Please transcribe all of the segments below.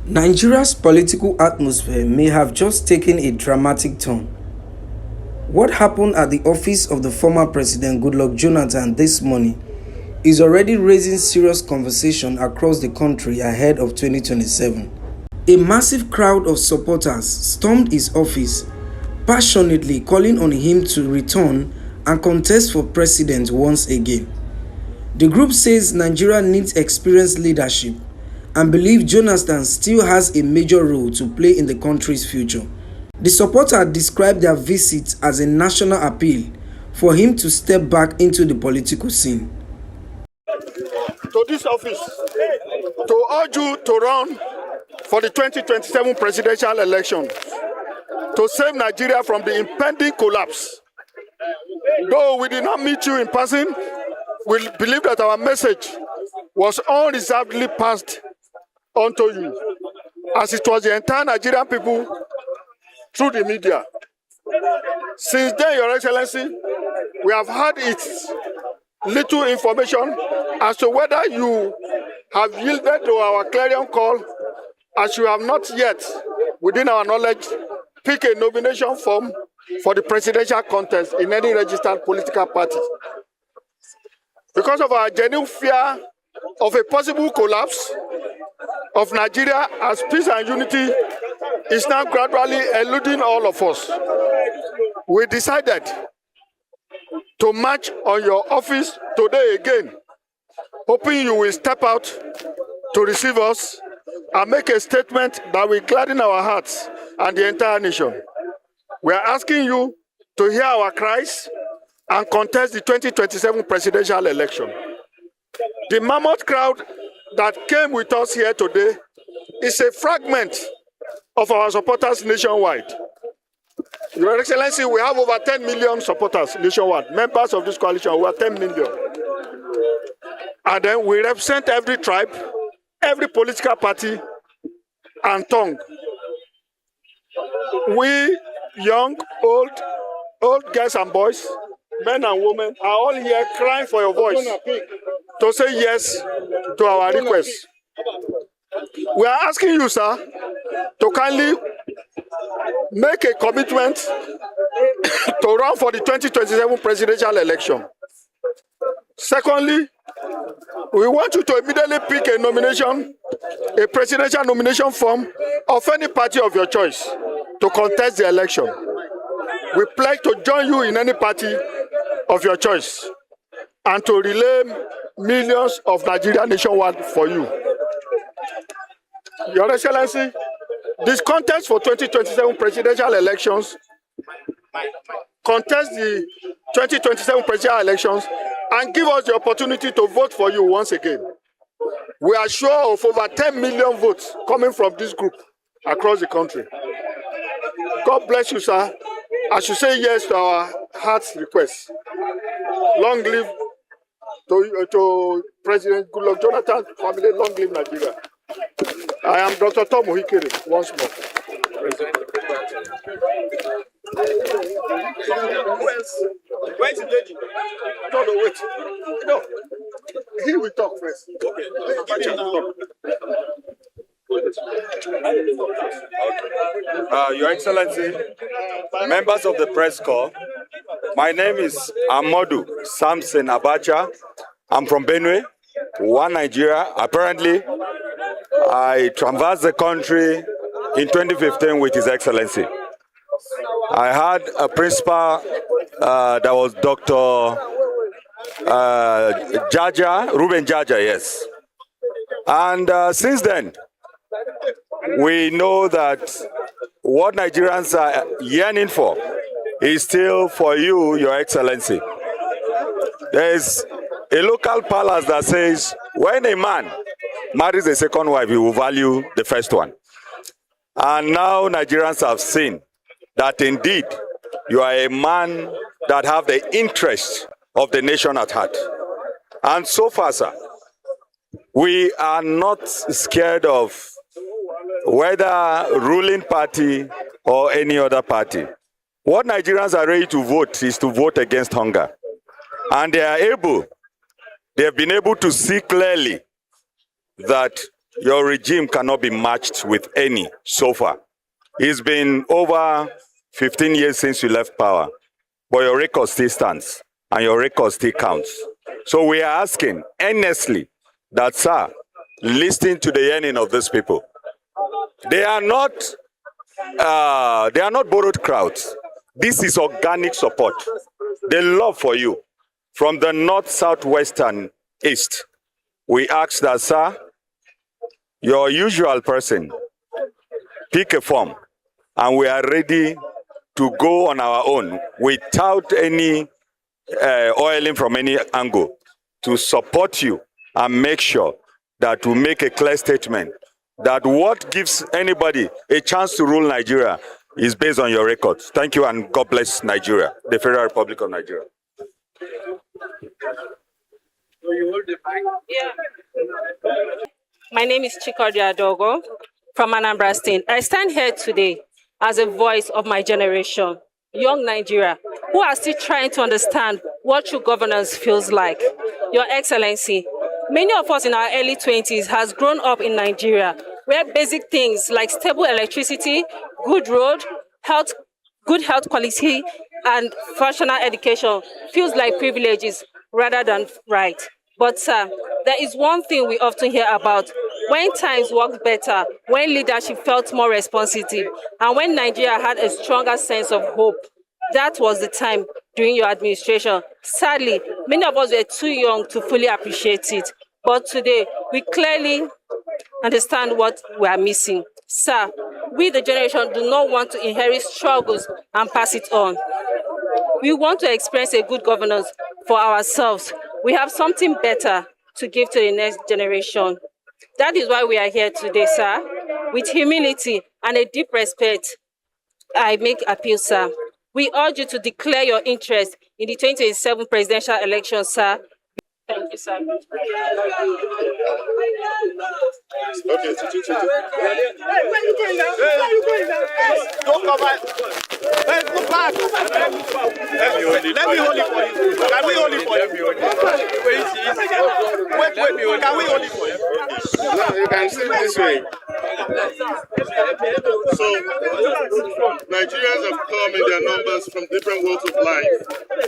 Nigeria's political atmosphere may have just taken a dramatic turn. What happened at the office of the former President Goodluck Jonathan this morning is already raising serious conversation across the country ahead of 2027. A massive crowd of supporters stormed his office, passionately calling on him to return and contest for president once again. The group says Nigeria needs experienced leadership and believe Jonathan still has a major role to play in the country's future. The supporters described their visit as a national appeal for him to step back into the political scene. To this office, to urge you to run for the 2027 presidential election, to save Nigeria from the impending collapse. Though we did not meet you in person, we believe that our message was unreservedly passed on to you, as it was the entire Nigerian people through the media. Since then, Your Excellency, we have had its little information as to whether you have yielded to our clarion call, as you have not yet, within our knowledge, picked a nomination form for the presidential contest in any registered political party. Because of our genuine fear of a possible collapse of Nigeria, as peace and unity is now gradually eluding all of us, we decided to march on your office today again, hoping you will step out to receive us and make a statement that will gladden our hearts and the entire nation. We are asking you to hear our cries and contest the 2027 presidential election. The mammoth crowd that came with us here today is a fragment of our supporters nationwide. Your Excellency, we have over 10 million supporters nationwide, members of this coalition, we are 10 million. And then we represent every tribe, every political party, and tongue. We, young, old girls and boys, men and women, are all here crying for your voice to say yes to our request. We are asking you, sir, to kindly make a commitment to run for the 2027 presidential election. Secondly, we want you to immediately pick a nomination, a presidential nomination form of any party of your choice to contest the election. We pledge to join you in any party of your choice and to relay millions of Nigeria nationwide for you. Your Excellency, this contest for 2027 presidential elections, contest the 2027 presidential elections and give us the opportunity to vote for you once again. We are sure of over 10 million votes coming from this group across the country. God bless you, sir, as you say yes to our heart's request. Long live to President Goodluck Jonathan's family, long live Nigeria. I am Dr. Tom Ohikere, once more. Where's the lady? No, wait. No. He will talk first. Your Excellency, members of the press corps, my name is Amadou Samson Abacha. I'm from Benue, One Nigeria. Apparently, I traversed the country in 2015 with His Excellency. I had a principal that was Dr. Ruben Jaja, yes. And since then, we know that what Nigerians are yearning for is still for you, Your Excellency. There is a local palace that says, when a man marries a second wife, he will value the first one. And now Nigerians have seen that indeed you are a man that have the interest of the nation at heart. And so far, sir, we are not scared of whether ruling party or any other party. What Nigerians are ready to vote is to vote against hunger. And they have been able to see clearly that your regime cannot be matched with any so far. It's been over 15 years since you left power, but your record still stands and your record still counts. So we are asking earnestly that, sir, listen to the yearning of these people. They are not borrowed crowds. This is organic support. The love for you from the north, south, west, and east. We ask that, sir, your usual person, pick a form, and we are ready to go on our own without any oiling from any angle to support you and make sure that we make a clear statement that what gives anybody a chance to rule Nigeria is based on your records. Thank you, and God bless Nigeria, the Federal Republic of Nigeria. My name is Chikodi Adogo from Anambra State. I stand here today as a voice of my generation, young Nigeria, who are still trying to understand what true governance feels like. Your Excellency, many of us in our early 20s has grown up in Nigeria, where basic things like stable electricity, good road, good health quality, and functional education feels like privileges rather than right. But sir, there is one thing we often hear about: when times worked better, when leadership felt more responsive, and when Nigeria had a stronger sense of hope. That was the time during your administration. Sadly, many of us were too young to fully appreciate it. But today, we clearly understand what we are missing. Sir, we, the generation, do not want to inherit struggles and pass it on. We want to experience a good governance for ourselves. We have something better to give to the next generation. That is why we are here today, sir. With humility and a deep respect, I make appeal, sir. We urge you to declare your interest in the 2027 presidential election, sir. Thank you, sir. Okay. Where are you going now? Where are you going now? Don't come back. Hey, go back. Let me hold it for you. Can we hold it for you? Wait. Can we hold it for you? No, you can sit this way. So, Nigerians have come in their numbers from different walks of life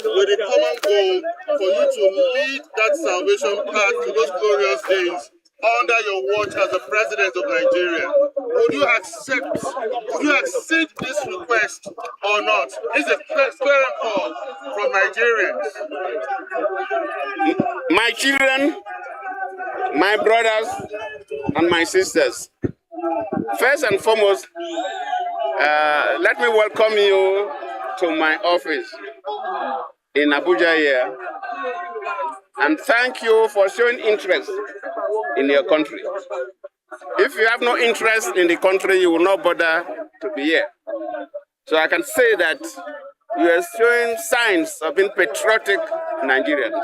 with a common goal for you to lead that salvation path to those glorious days under your watch as the president of Nigeria. Would you accept this request or not? It's a clear call from Nigerians. My children, my brothers, and my sisters, first and foremost, let me welcome you to my office in Abuja here, and thank you for showing interest in your country. If you have no interest in the country, you will not bother to be here. So I can say that you are showing signs of being patriotic Nigerians.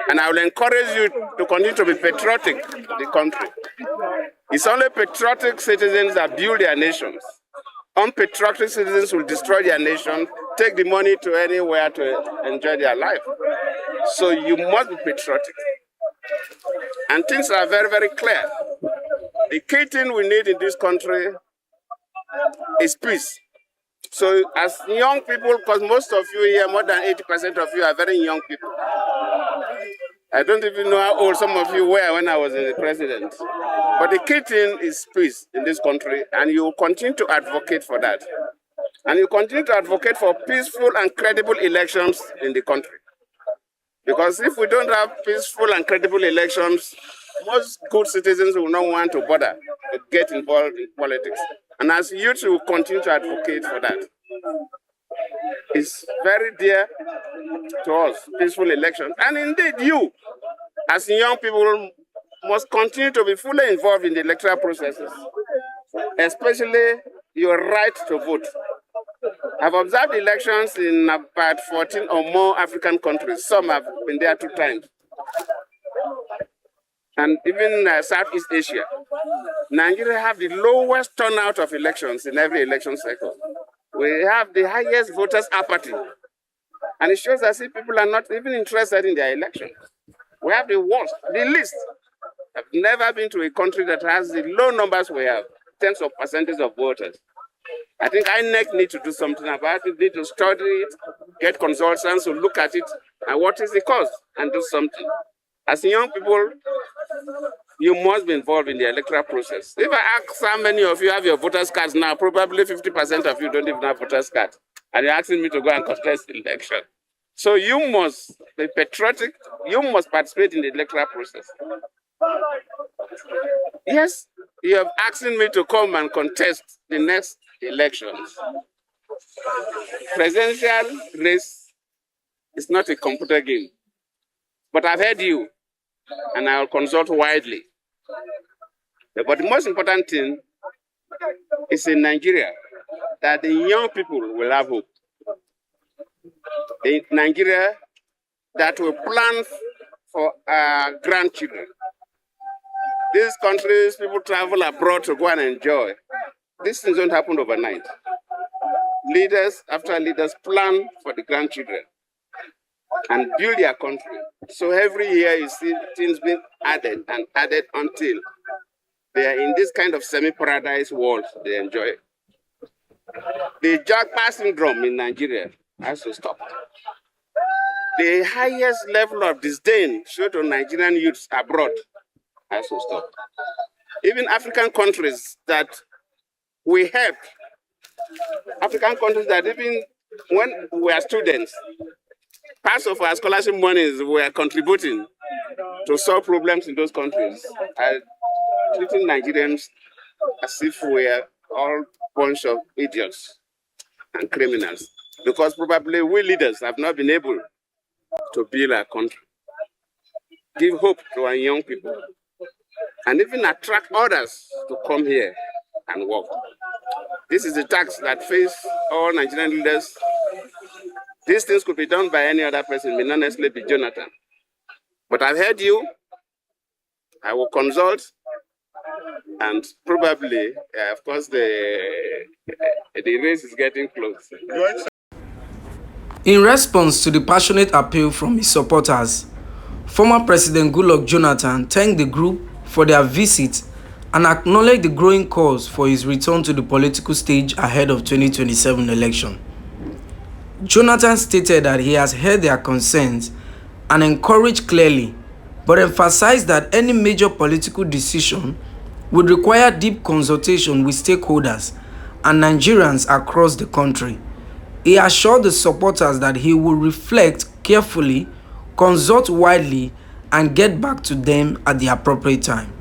And I will encourage you to continue to be patriotic to the country. It's only patriotic citizens that build their nations. Unpatriotic citizens will destroy their nation, take the money to anywhere to enjoy their life. So you must be patriotic. And things are very, very clear. The key thing we need in this country is peace. So as young people, because most of you here, more than 80% of you are very young people. I don't even know how old some of you were when I was the president. But the key thing is peace in this country, and you will continue to advocate for that. And you continue to advocate for peaceful and credible elections in the country. Because if we don't have peaceful and credible elections, most good citizens will not want to bother to get involved in politics. And as youth, we will continue to advocate for that. It's very dear to us, peaceful elections. And indeed, you, as young people, must continue to be fully involved in the electoral processes, especially your right to vote. I've observed elections in about 14 or more African countries. Some have been there 2 times. And even Southeast Asia. Nigeria have the lowest turnout of elections in every election cycle. We have the highest voters apathy. And it shows as if people are not even interested in their elections. We have the worst, the least I've never been to a country that has the low numbers we have, tens of percentage of voters. I think INEC need to do something about it, need to study it, get consultants to look at it, and what is the cause, and do something. As young people, you must be involved in the electoral process. If I ask how many of you have your voters' cards now, probably 50% of you don't even have voters' cards. And you're asking me to go and contest the election. So you must be patriotic, you must participate in the electoral process. Yes, you have asking me to come and contest the next elections. Presidential race is not a computer game. But I've heard you, and I'll consult widely. But the most important thing is in Nigeria that the young people will have hope. In Nigeria that will plan for our grandchildren. These countries, people travel abroad to go and enjoy. These things don't happen overnight. Leaders after leaders plan for the grandchildren and build their country. So every year you see things being added and added until they are in this kind of semi-paradise world they enjoy. The Jackpot syndrome in Nigeria has to stop. The highest level of disdain shown to Nigerian youths abroad has to stop. Even African countries that we help, African countries that even when we are students, parts of our scholarship monies we are contributing to solve problems in those countries, are treating Nigerians as if we are all bunch of idiots and criminals. Because probably we leaders have not been able to build our country, give hope to our young people, and even attract others to come here and work. This is the tax that face all Nigerian leaders. These things could be done by any other person, may not necessarily be Jonathan. But I've heard you, I will consult, and probably, of course, the race is getting close. In response to the passionate appeal from his supporters, former President Goodluck Jonathan thanked the group for their visit and acknowledged the growing cause for his return to the political stage ahead of 2027 election. Jonathan stated that he has heard their concerns and encouraged clearly, but emphasized that any major political decision would require deep consultation with stakeholders and Nigerians across the country. He assured the supporters that he will reflect carefully, consult widely, and get back to them at the appropriate time.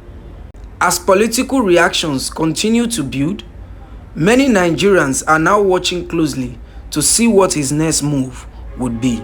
As political reactions continue to build, many Nigerians are now watching closely to see what his next move would be.